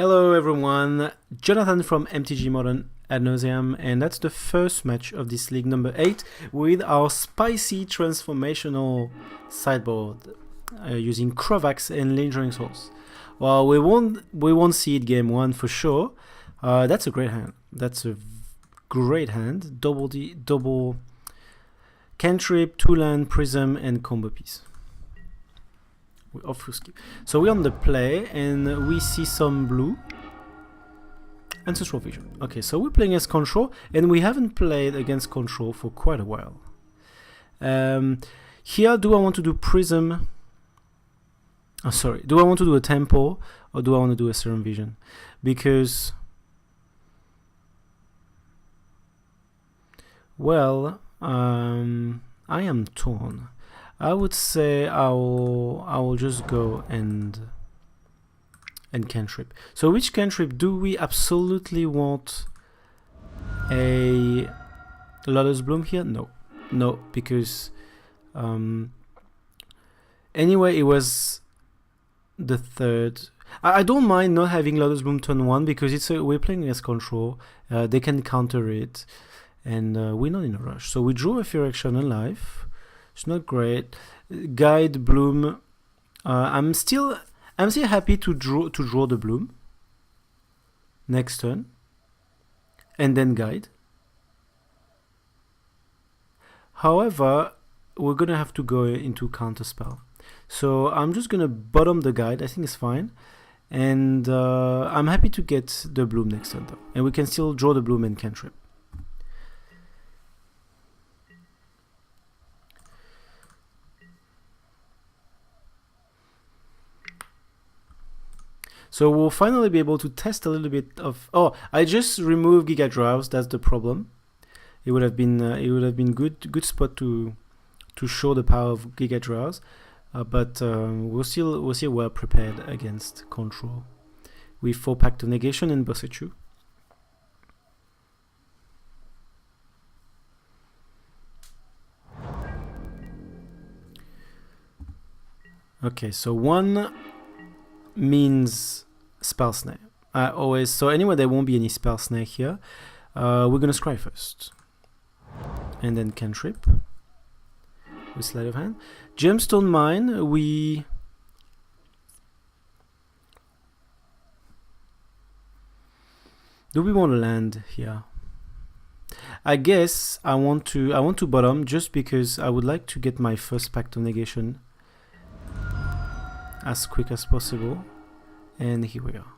Hello everyone, Jonathan from MTG Modern Ad Nauseam, and that's the first match of this league number 8 with our spicy transformational sideboard using Krovax and Lingering Souls. Well, we won't see it game 1 for sure. That's a great hand. That's a great hand. Double cantrip, 2-land, prism, and combo piece. So we're on the play and we see some blue. Ancestral Vision. Okay, so we're playing as control and we haven't played against control for quite a while. Here, do I want to do prism? Oh, sorry. Do I want to do a tempo or do I want to do a serum vision? Because, well, I am torn. I would say I will just go and cantrip. So which cantrip do we absolutely want? A Lotus Bloom here? No, because anyway it was the third. I don't mind not having Lotus Bloom turn 1 because we're playing as control. They can counter it, and we're not in a rush. So we drew a Fear Action and Life. It's not great. Guide Bloom. I'm still happy to draw the Bloom next turn, and then Guide. However, we're gonna have to go into Counterspell. So I'm just gonna bottom the Guide. I think it's fine, and I'm happy to get the Bloom next turn though, and we can still draw the Bloom and cantrip. So we'll finally be able to test a little bit of. Oh, I just removed Giga Drowse. That's the problem. It would have been good spot to show the power of Giga Drowse, but we're still well prepared against control with 4 Pact of Negation and Bossetchu. Okay, so 1 means Spell Snare. So anyway, there won't be any Spell Snare here. We're gonna scry first, and then cantrip with Sleight of Hand. Gemstone Mine. Do we want to land here? I guess I want to bottom just because I would like to get my first Pact of Negation as quick as possible, and here we are.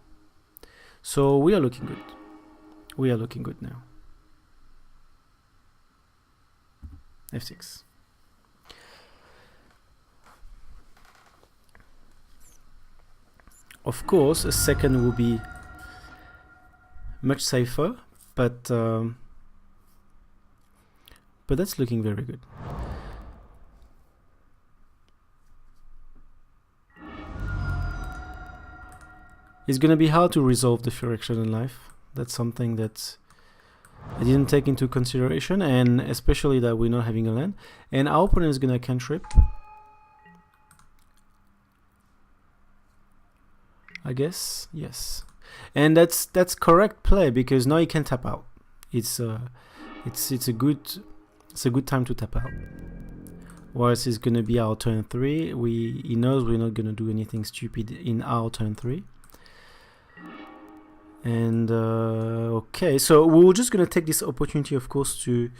So we are looking good. We are looking good now. F6. Of course, a second will be much safer, but that's looking very good. It's gonna be hard to resolve the Fear Action in Life. That's something that I didn't take into consideration, and especially that we're not having a land. And our opponent is gonna cantrip, I guess. Yes, and that's correct play because now he can tap out. It's a good time to tap out. Whereas it's gonna be our turn 3. He knows we're not gonna do anything stupid in our turn 3. And okay, so we're just gonna take this opportunity, of course, to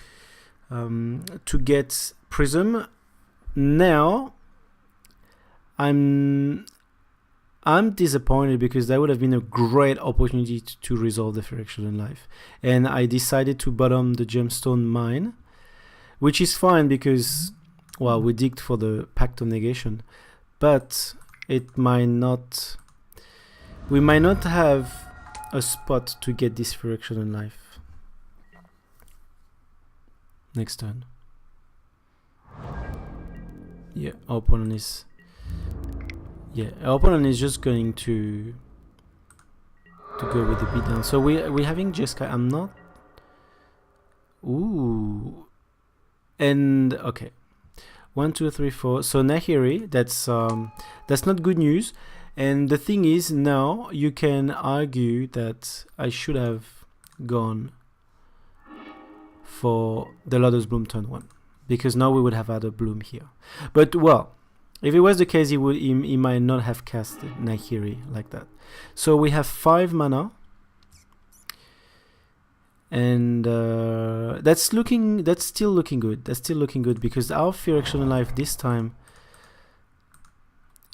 get Prism. Now, I'm disappointed because that would have been a great opportunity to resolve the Fear Action in Life, and I decided to bottom the Gemstone Mine, which is fine because, well, we digged for the Pact of Negation, but it might not. We might not have a spot to get this Fear Action in Life next turn. Yeah, our opponent is just going to go with the beatdown. So we're having Jeskai. I'm not. Ooh, and okay, 1, 2, 3, 4. So Nahiri, that's not good news. And the thing is, now you can argue that I should have gone for the Lotus Bloom turn 1, because now we would have had a Bloom here. But well, if it was the case, he might not have casted Nahiri like that. So we have 5 mana, and that's still looking good. That's still looking good because our Phyrexian Life this time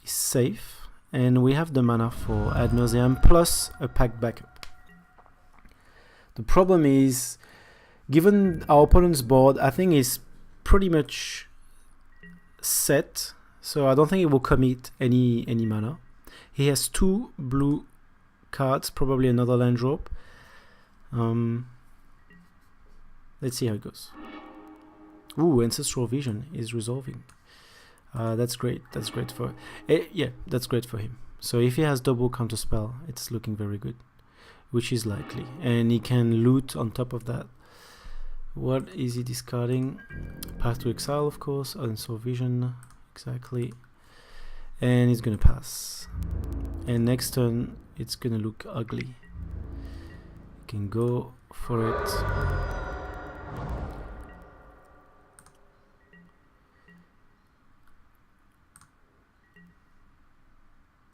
is safe, and we have the mana for Ad Nauseam plus a pack backup. The problem is, given our opponent's board, I think is pretty much set. So I don't think it will commit any mana. He has 2 blue cards, probably another land drop. Let's see how it goes. Ooh, Ancestral Vision is resolving. That's great. That's great for yeah, that's great for him. So if he has double counterspell, it's looking very good, which is likely. And he can loot on top of that. What is he discarding? Path to Exile, of course. Ancestral Vision. Exactly, and it's gonna pass, and next turn it's gonna look ugly. You can go for it.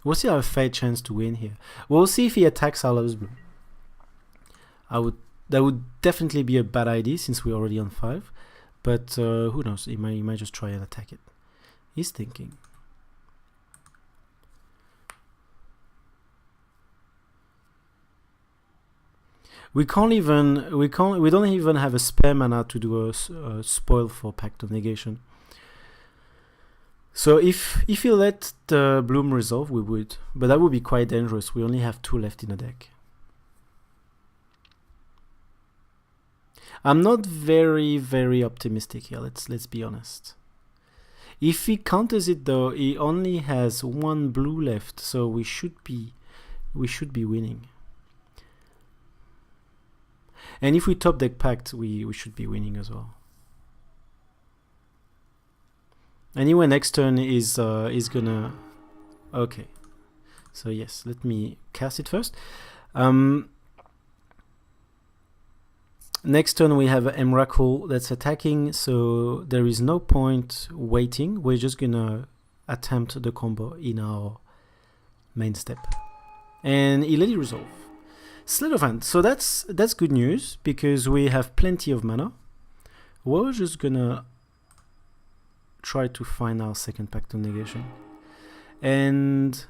We'll see our fair chance to win here. We'll see if he attacks our Lotus Bloom. That would definitely be a bad idea since we're already on 5, but who knows, he might just try and attack it. He's thinking. We don't even have a spare mana to do a spoil for Pact of Negation. So if you let the Bloom resolve, we would, but that would be quite dangerous. We only have 2 left in the deck. I'm not very optimistic here. Let's be honest. If he counters it though, he only has 1 blue left, so we should be winning. And if we top deck Pact, we should be winning as well. Anyway, next turn is gonna. Okay, so yes, let me cast it first. Next turn we have Emrakul that's attacking, so there is no point waiting. We're just gonna attempt the combo in our main step. And he let it resolve. Sleight of Hand. So that's good news because we have plenty of mana. We're just gonna try to find our second Pact of Negation. And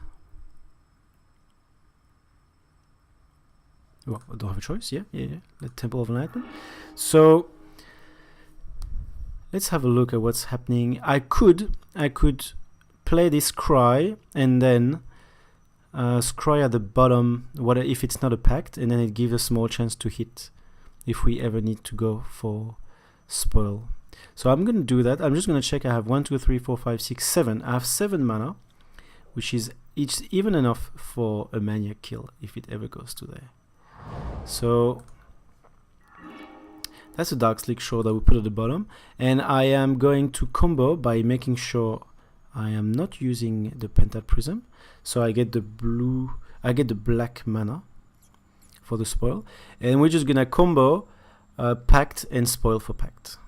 well, I don't have a choice. Yeah. The Temple of Enlightenment. So let's have a look at what's happening. I could play this Scry and then Scry at the bottom. What if it's not a Pact, and then it gives a small chance to hit if we ever need to go for spoil. So I'm gonna do that. I'm just gonna check. I have 1, 2, 3, 4, 5, 6, 7. I have 7 mana, which is even enough for a Maniac kill if it ever goes to there. So that's a Dark Slick Shore that we put at the bottom, and I am going to combo by making sure I am not using the Pentat Prism, so I get the black mana for the spoil, and we're just gonna combo Pact and spoil for Pact.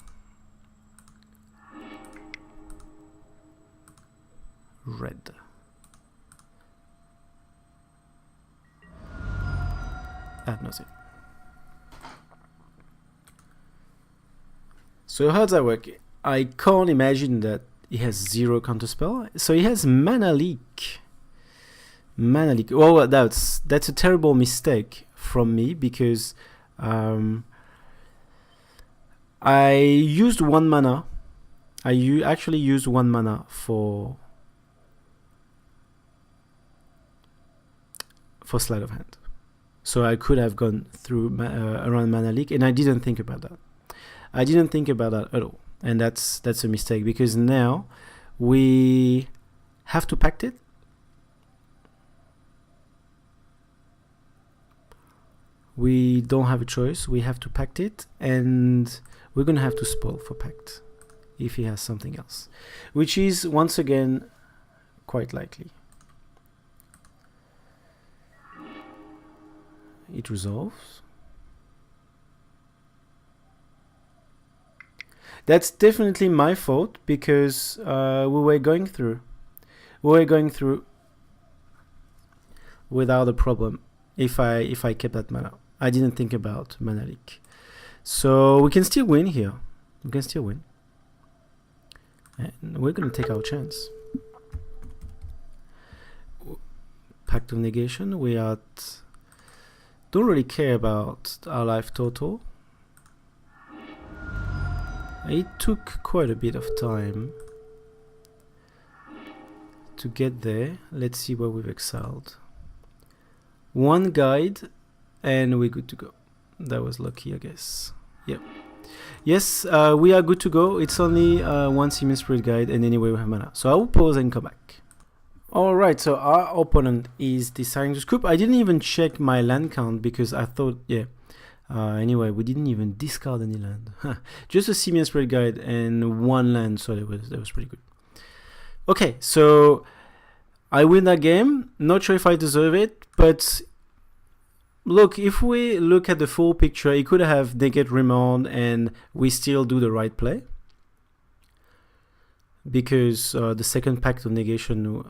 Red. Ad Nauseam. So how does that work? I can't imagine that he has 0 counterspell. So he has Mana Leak. Mana Leak. Oh, that's a terrible mistake from me because I used 1 mana. I actually used 1 mana for Sleight of Hand. So I could have gone through around Mana Leak, and I didn't think about that. I didn't think about that at all, and that's a mistake because now we have to Pact it. We don't have a choice. We have to Pact it, and we're gonna have to spoil for Pact if he has something else, which is once again quite likely. it resolves. That's definitely my fault because we were going through without a problem if I kept that mana. I didn't think about mana leak. So we can still win here. We can still win. And we're gonna take our chance. Pact of Negation, we don't really care about our life total. It took quite a bit of time to get there. Let's see where we've excelled. One guide and we're good to go. That was lucky, I guess. Yep. Yes, we are good to go. It's only one Simian Spirit guide, and anyway we have mana. So I will pause and come back. Alright, so our opponent is deciding to scoop. I didn't even check my land count because I thought, yeah. Anyway, we didn't even discard any land. Just a Simian Spirit guide and one land, so that was pretty good. Okay, so I win that game. Not sure if I deserve it, but look, if we look at the full picture, it could have negate remand and we still do the right play. Because the second Pact of Negation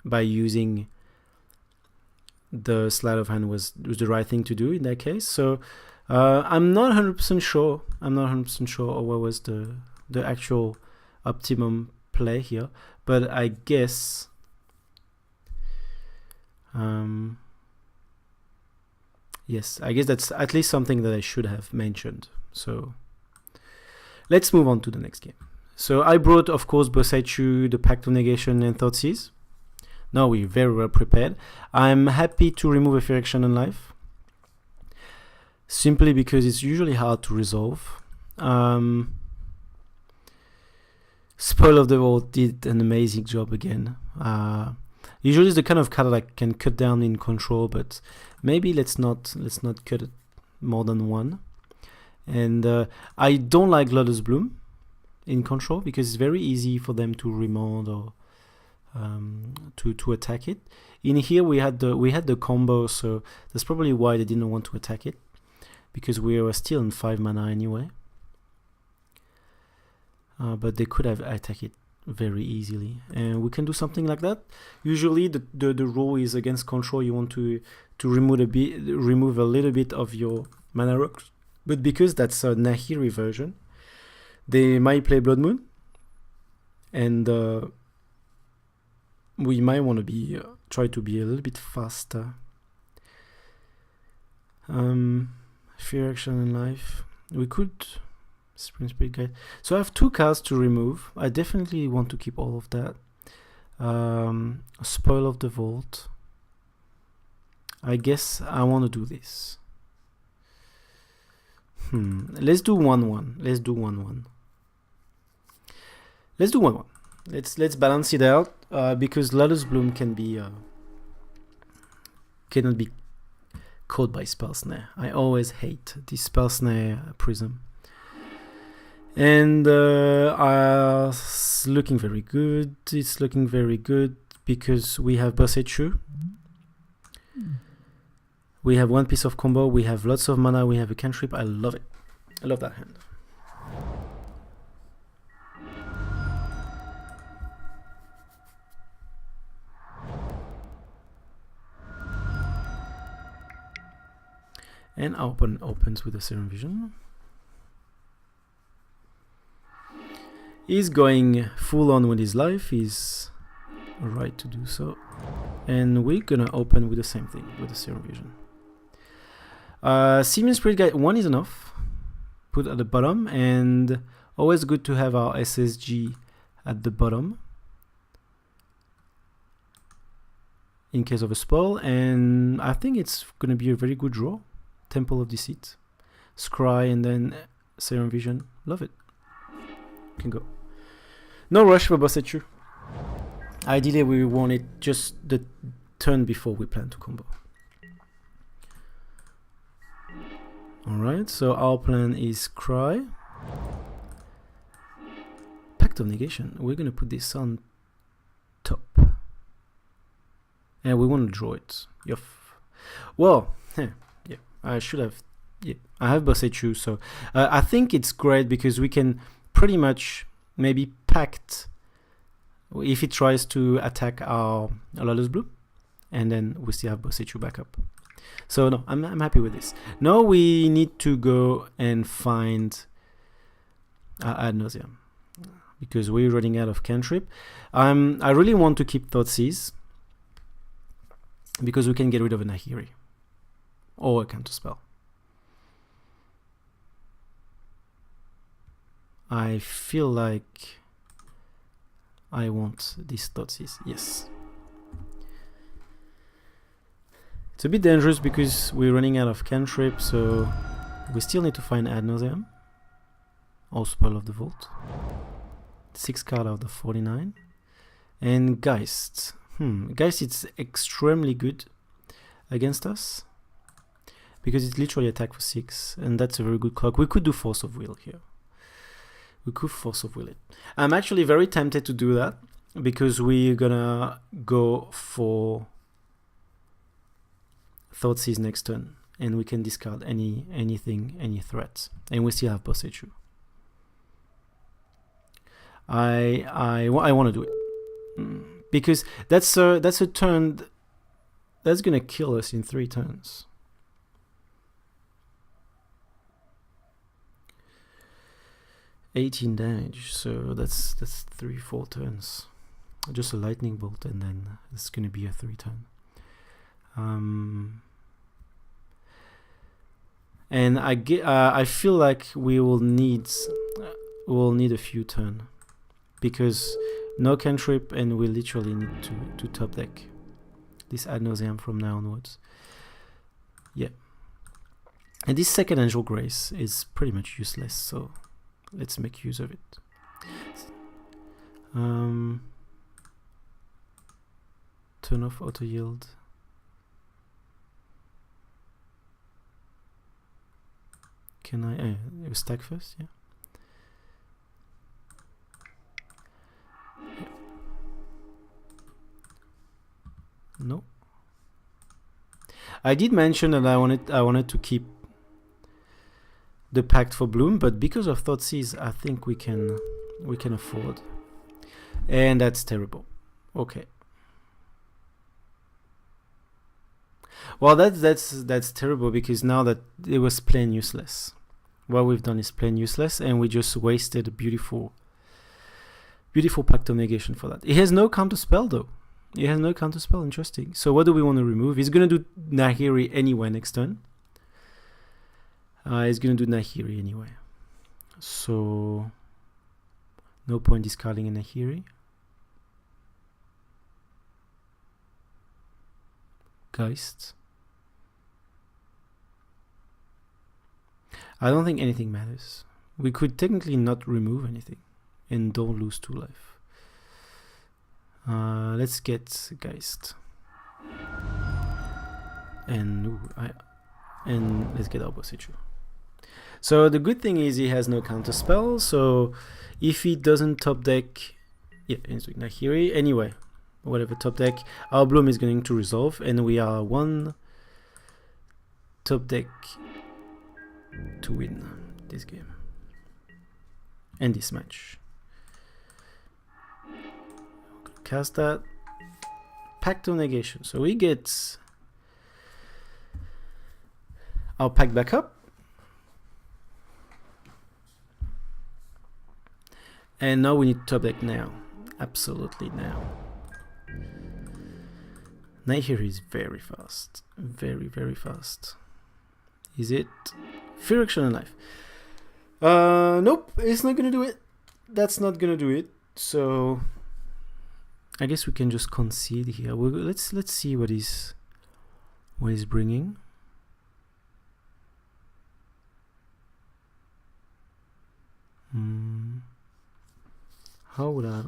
by using the sleight of hand was the right thing to do in that case. So I'm not 100% sure. I'm not 100% sure what was the actual optimum play here, but I guess yes, I guess that's at least something that I should have mentioned. So let's move on to the next game. So I brought, of course, Bosaichu, the Pact of Negation, and Thoughtseize. Now we're very well prepared. I'm happy to remove a Fear Action on life, simply because it's usually hard to resolve. Spoil of the Vault did an amazing job again. Usually it's the kind of card that I can cut down in control, but maybe let's not cut it more than one. And I don't like Lotus Bloom in control because it's very easy for them to remand or to attack it. In here we had the combo, so that's probably why they didn't want to attack it, because we were still in 5 mana anyway. But they could have attacked it very easily, and we can do something like that. Usually the rule is against control. You want to remove a little bit of your mana rocks, but because that's a Nahiri version, they might play Blood Moon, and we might want to be try to be a little bit faster. Fear Action in life. We could Spring Spirit Guide. So I have 2 cards to remove. I definitely want to keep all of that. Spoil of the Vault. I guess I want to do this. Let's do 1/1. Let's do 1/1. Let's do 1/1. Let's balance it out because Lotus Bloom cannot be caught by Spell Snare. I always hate this Spell Snare Prism. And it's looking very good. It's looking very good because we have Bosaichu. We have 1 piece of combo. We have lots of mana. We have a cantrip. I love it. I love that hand. And our opponent opens with a Serum Vision. He's going full on with his life. He's right to do so. And we're gonna open with the same thing, with the Serum Vision. Simian Spirit Guide 1 is enough. Put at the bottom, and always good to have our SSG at the bottom in case of a spoil. And I think it's gonna be a very good draw. Temple of Deceit, Scry, and then Serum Vision. Love it. Can go. No rush for Bosaichu. Ideally, we want it just the turn before we plan to combo. Alright, so our plan is Scry. Pact of Negation. We're going to put this on top. And we want to draw it. Well, Yeah, I should have. Yeah, I have Bosechu, so I think it's great because we can pretty much maybe pact if he tries to attack our Lawless Blue, and then we still have Bosechu backup. So no, I'm happy with this. Now we need to go and find Ad Nauseam because we're running out of cantrip. I really want to keep Thoughtseize because we can get rid of a Nahiri or a counterspell. I feel like I want this Thoughtseize. Yes. It's a bit dangerous because we're running out of cantrip, so we still need to find Ad Nauseam or Spell of the Vault. 6 card out of 49. And Geist. Geist is extremely good against us because it's literally attack for 6, and that's a very good clock. We could do Force of Will here. We could Force of Will it. I'm actually very tempted to do that because we're gonna go for Thoughtseize next turn, and we can discard anything, any threats, and we still have Bosechu. I want to do it because that's a turn that's gonna kill us in 3 turns. $18 damage, so that's 3-4 turns. Just a lightning bolt, and then it's gonna be a 3 turn. And I feel like we will need a few turn because no cantrip, and we literally need to top deck this Ad Nauseam from now onwards. Yeah, and this second Angel Grace is pretty much useless, so let's make use of it. Turn off auto yield. Can I stack first? Yeah. No. I did mention that I wanted to keep the Pact for Bloom, but because of Thoughtseize, I think we can afford, and that's terrible. Okay. Well, that's terrible because now that it was plain useless. What we've done is plain useless, and we just wasted a beautiful Pact of Negation for that. It has no counterspell though. It has no counterspell. Interesting. So what do we want to remove? He's gonna do Nahiri anyway next turn. He's gonna do Nahiri anyway. So no point discarding a Nahiri. Geist. I don't think anything matters. We could technically not remove anything and don't lose 2 life. Let's get Geist. And let's get our Bosechu. So the good thing is he has no counterspell, so if he doesn't top deck, yeah, he's doing Nahiri anyway. Whatever top deck, our Bloom is going to resolve, and we are 1 top deck to win this game and this match. Cast that Pact of Negation, so we get our pack back up, and now we need to top deck now, absolutely now. Nahiri is very fast, very fast. Is it Fear Action and Life? Nope, it's not gonna do it. That's not gonna do it. So I guess we can just concede here. Let's see what he's bringing. How would I?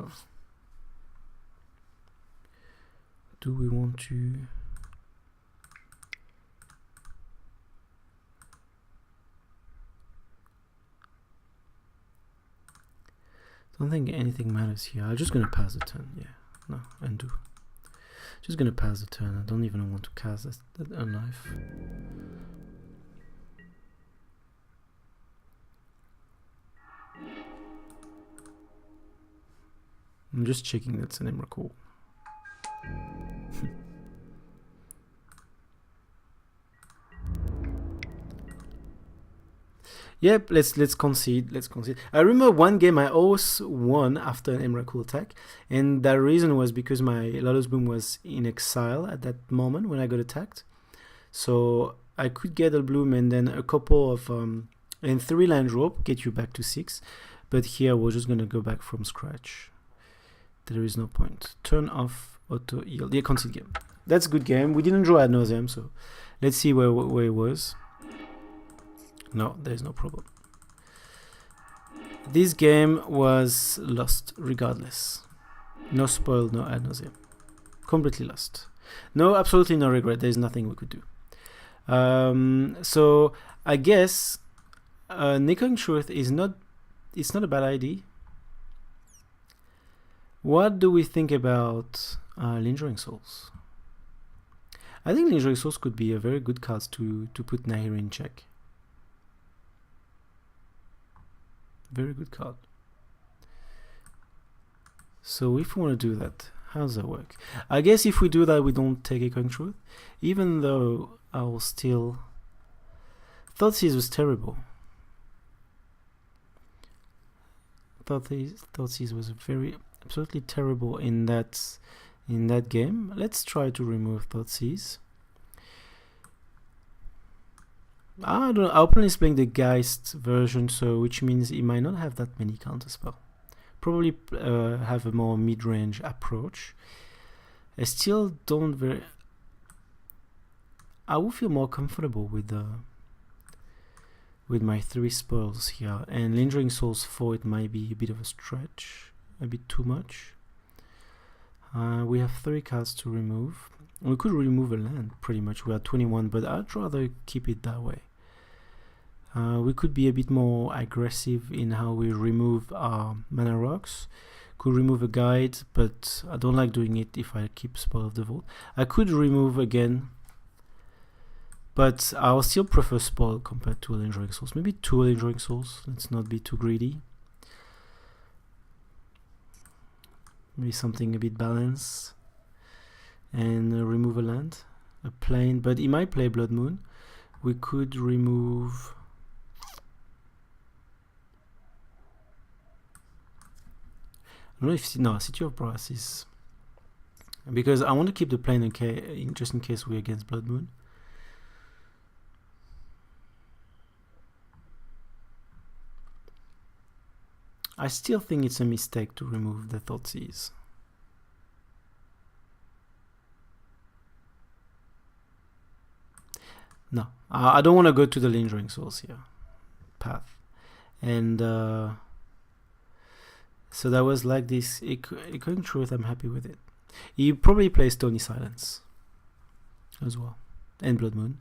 Do we want to? Don't think anything matters here. I'm just gonna pass the turn. Yeah, no, undo. Just gonna pass the turn. I don't even want to cast that knife. just checking that's an Emrakul. Yep, let's concede. Let's concede. I remember one game I always won after an Emrakul attack, and that reason was because my Lotus Boom was in exile at that moment when I got attacked. So I could get a bloom and then a couple of and 3 land drop get you back to 6. But here we're just gonna go back from scratch. There is no point. Turn off auto yield. Yeah, concede game. That's a good game. We didn't draw ad nauseam, so let's see where it was. No, there's no problem. This game was lost regardless. No spoil, no ad nauseam. Completely lost. No, absolutely no regret. There's nothing we could do. So I guess Echoing Truth is not. It's not a bad idea. What do we think about Lingering Souls? I think Lingering Souls could be a very good card to put Nahiri in check. Very good card. So if we want to do that, how does that work? I guess if we do that, we don't take Echoing Truth, even though I will still. Thoughtseize was terrible. Thoughtseize was absolutely terrible in that game. Let's try to remove Thoughtseize. I don't know. Our opponent is playing the Geist version, so which means he might not have that many counterspell. Probably have a more mid-range approach. I still don't I would feel more comfortable with my 3 spells here, and Lingering Souls 4 it might be a bit of a stretch, a bit too much. We have 3 cards to remove. We could remove a land pretty much. We are 21, but I'd rather keep it that way. We could be a bit more aggressive in how we remove our mana rocks. Could remove a guide, but I don't like doing it if I keep Spoil of the Vault. I could remove again, but I'll still prefer Spoil compared to Lingering Souls. Maybe 2 Lingering Souls. Let's not be too greedy. Maybe something a bit balanced. And remove a land, a plane, but he might play Blood Moon. We could remove. I don't know if City of Brass is, because I want to keep the plane just in case we're against Blood Moon. I still think it's a mistake to remove the Thoughtseize. No, I don't want to go to the Lingering Souls here path, and so that was like this. Echoing Truth, I'm happy with it. He probably plays Stony Silence as well, and Blood Moon,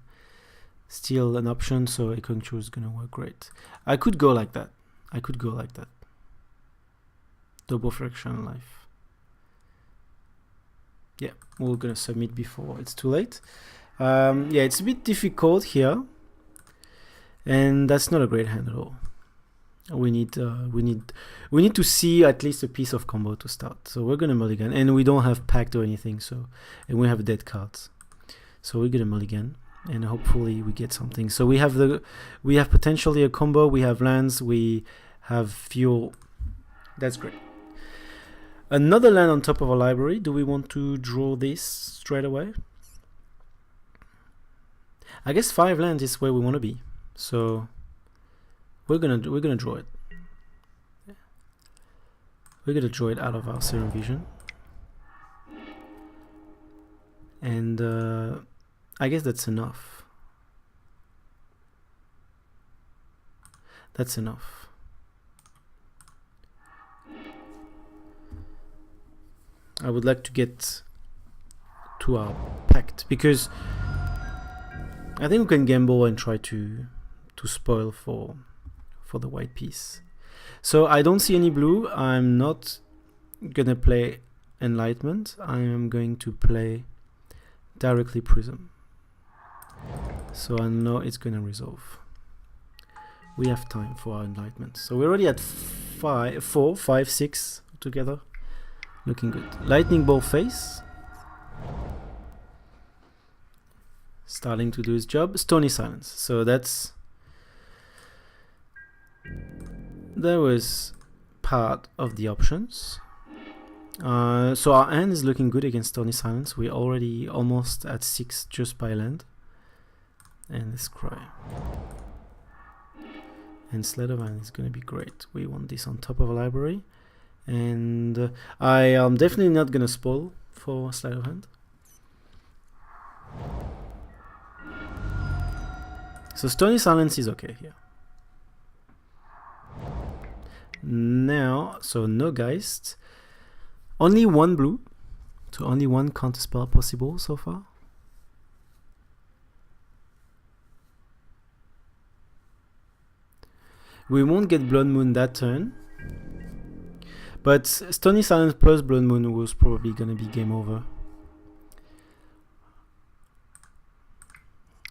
still an option. So Echoing Truth is gonna work great. I could go like that. Double Friction Life. Yeah, we're gonna submit before it's too late. Yeah, it's a bit difficult here, and that's not a great hand at all. We need to see at least a piece of combo to start. So we're gonna mulligan, and we don't have pact or anything. So, and we have dead cards, so we're gonna mulligan, and hopefully we get something. So we have potentially a combo. We have lands. We have fuel. That's great. Another land on top of our library. Do we want to draw this straight away? I guess 5 lands is where we want to be, so we're gonna draw it. We're gonna draw it out of our Serum Vision, and I guess that's enough. That's enough. I would like to get to our pact because I think we can gamble and try to spoil for the white piece. So I don't see any blue. I'm not gonna play Enlightenment. I am going to play directly Prism. So I know it's gonna resolve. We have time for our Enlightenment. So we're already at 4, 5, 6 together. Looking good. Lightning Ball face. Starting to do his job. Stony Silence. So that was part of the options. So our hand is looking good against Stony Silence. We're already almost at 6 just by land. And this Cry. And Sleight of Hand is going to be great. We want this on top of a library. And I am definitely not going to spoil for Sleight of Hand. So Stony Silence is okay here. Now, so no Geist. Only one blue. So only one counterspell possible so far. We won't get Blood Moon that turn. But Stony Silence plus Blood Moon was probably going to be game over.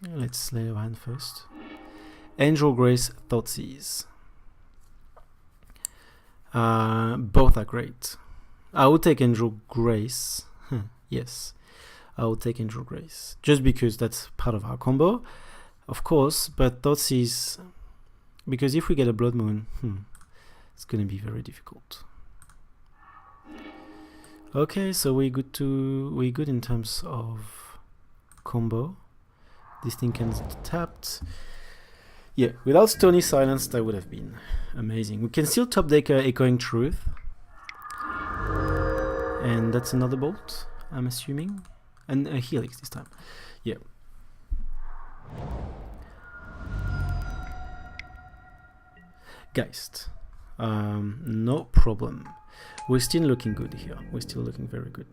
Let's Slay of Hand first. Angel Grace, Thoughtseize. Both are great. I would take Angel Grace. Yes, I would take Angel Grace. Just because that's part of our combo, of course. But Thoughtseize, because if we get a Blood Moon, it's going to be very difficult. Okay, so we're good in terms of combo. This thing can be tapped. Yeah, without Stony Silence, that would have been amazing. We can still top deck Echoing Truth. And that's another bolt, I'm assuming. And a Helix this time. Yeah. Geist. No problem. We're still looking good here. We're still looking very good.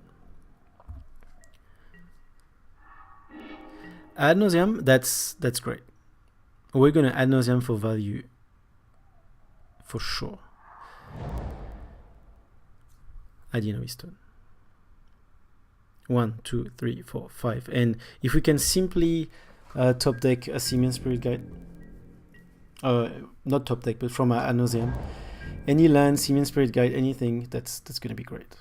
Ad Nauseam, that's great. We're gonna Ad Nauseam for value for sure. Adino Stone. 1, 2, 3, 4, 5. And if we can simply top deck a Simian Spirit Guide, not top deck, but from Ad Nauseam, any land, Simian Spirit Guide, anything, that's gonna be great.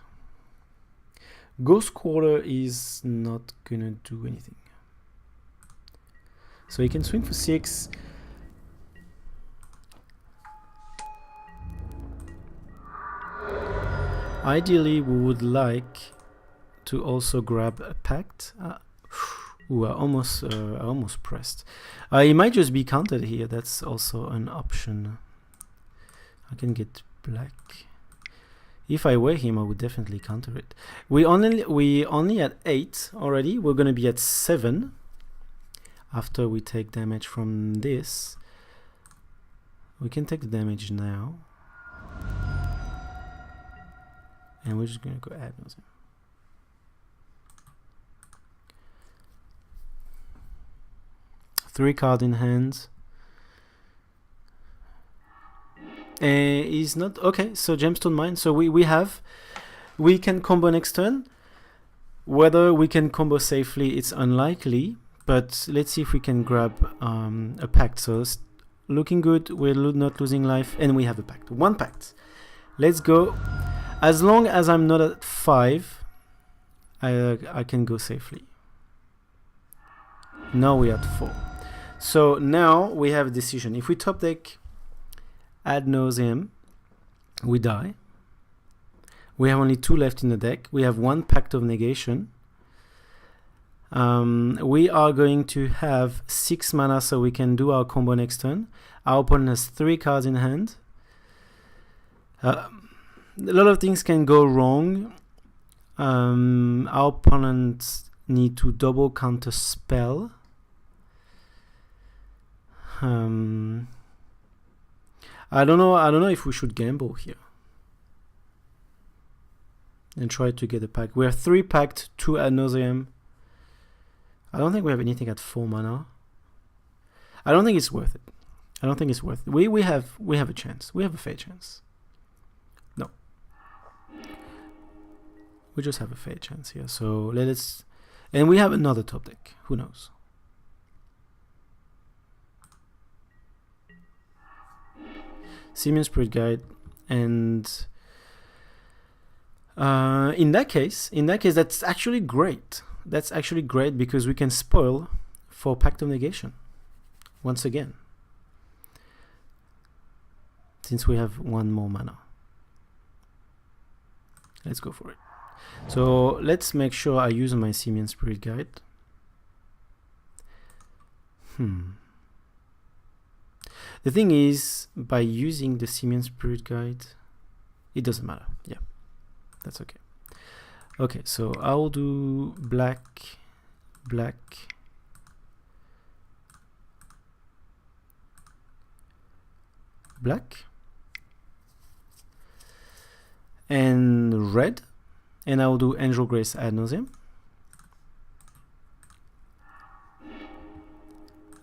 Ghost Quarter is not gonna do anything. So he can swing for 6. Ideally, we would like to also grab a Pact. Ooh, I almost pressed. He might just be countered here. That's also an option. I can get black. If I were him, I would definitely counter it. We only at 8 already. We're gonna be at 7 after we take damage from this. We can take the damage now. And we're just going to go Ad Nauseam. Three card in hand. He's not okay. So Gemstone Mine. So we can combo next turn. Whether we can combo safely, it's unlikely. But let's see if we can grab a Pact. So it's looking good. We're not losing life, and we have a Pact. One Pact. Let's go. As long as I'm not at 5, I can go safely. Now we're at 4. So now we have a decision. If we top deck Ad Nauseam, we die. We have only 2 left in the deck. We have 1 Pact of Negation. We are going to have 6 mana, so we can do our combo next turn. Our opponent has 3 cards in hand. A lot of things can go wrong. Our opponents need to double counter spell. I don't know if we should gamble here and try to get a pack. We have 3 Pact, 2 Ad Nauseam. I don't think we have anything at 4 mana. I don't think it's worth it. I don't think it's worth it. We have a chance. We have a fair chance. No. We just have a fair chance here. So let's, and we have another top deck. Who knows? Simian Spirit Guide, and In that case, that's actually great. That's actually great because we can spoil for Pact of Negation once again, since we have one more mana. Let's go for it. So let's make sure I use my Simian Spirit Guide. The thing is, by using the Simian Spirit Guide, it doesn't matter. Yeah, that's okay. Okay, so I'll do black, black, black, and red, and I'll do Angel Grace Ad Nauseam.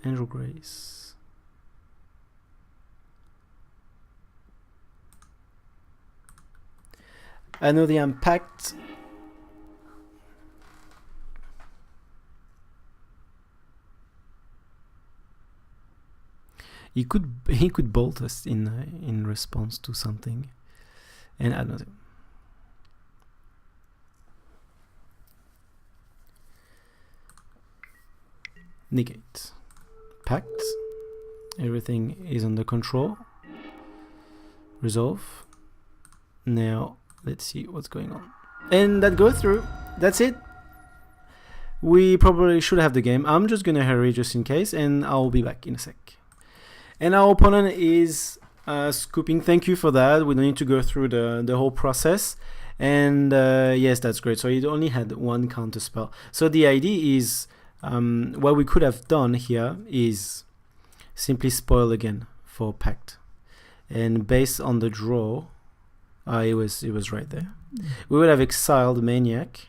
Angel Grace. I know the Pact. He could bolt us in response to something, and Ad Nauseam. Negate. Pact. Everything is under control. Resolve. Now let's see what's going on. And that goes through. That's it. We probably should have the game. I'm just gonna hurry just in case, and I'll be back in a sec. And our opponent is scooping. Thank you for that. We don't need to go through the whole process. And yes, that's great. So it only had one counter spell. So the idea is, what we could have done here is simply spoil again for Pact. And based on the draw, it was right there. We would have exiled Maniac.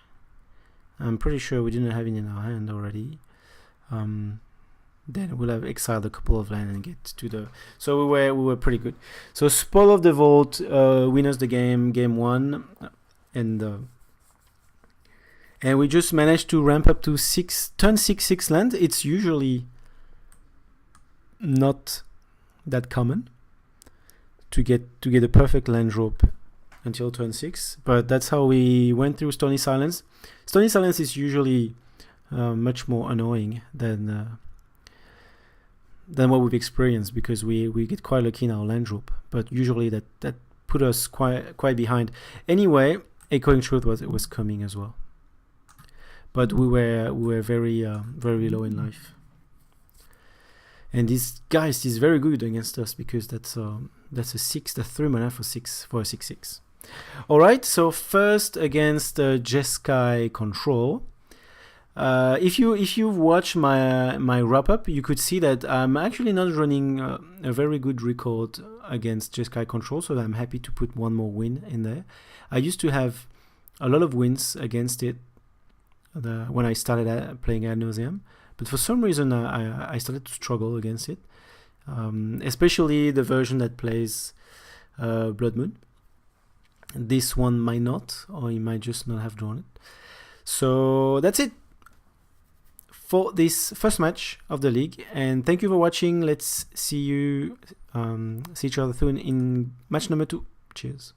I'm pretty sure we didn't have it in our hand already. Then we'll have exiled a couple of lands and get to the. So we were pretty good. So Spoil of the Vault winners the game 1, and we just managed to ramp up to turn 6 land. It's usually not that common to get a perfect land drop until turn 6, but that's how we went through Stony Silence. Stony Silence is usually much more annoying than what we've experienced, because we get quite lucky in our land drop, but usually that put us quite behind. Anyway, Echoing Truth was coming as well, but we were very low in life. And this guy is very good against us, because that's a 3 mana for a 6/6. All right, so first against Jeskai Control. If you watch my wrap up, you could see that I'm actually not running a very good record against Jeskai Control, so I'm happy to put one more win in there. I used to have a lot of wins against it when I started playing Ad Nauseam, but for some reason I started to struggle against it, especially the version that plays Blood Moon. This one might not, or he might just not have drawn it. So that's it for this first match of the league, and thank you for watching. Let's see each other soon in match number 2. Cheers.